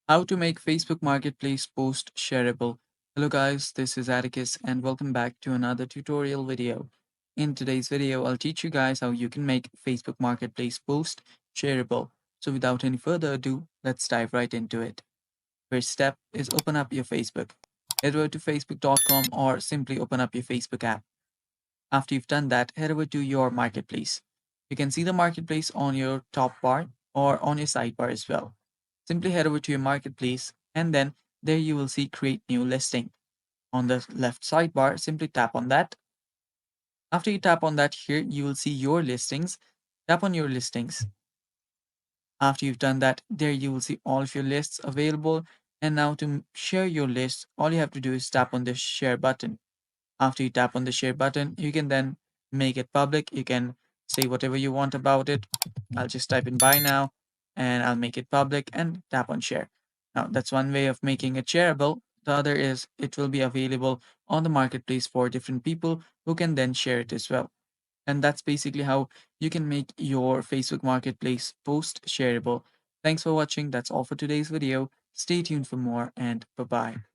How to make Facebook Marketplace post shareable. Hello guys, this is Atticus and welcome back to another tutorial video. In today's video, I'll teach you guys how you can make Facebook Marketplace post shareable. So without any further ado, let's dive right into it. First step is open up your Facebook. Head over to facebook.com or simply open up your Facebook app. After you've done that, head over to your marketplace. You can see the marketplace on your top bar or on your sidebar as well. Simply head over to your marketplace and then there you will see create new listing. On the left sidebar, simply tap on that. After you tap on that here, you will see your listings. Tap on your listings. After you've done that, there you will see all of your lists available. And now to share your list, all you have to do is tap on the share button. After you tap on the share button, you can then make it public. You can say whatever you want about it. I'll just type in buy now and I'll make it public and tap on share. Now, that's one way of making it shareable. The other is it will be available on the marketplace for different people who can then share it as well. And that's basically how you can make your Facebook Marketplace post shareable. Thanks for watching. That's all for today's video. Stay tuned for more and bye bye.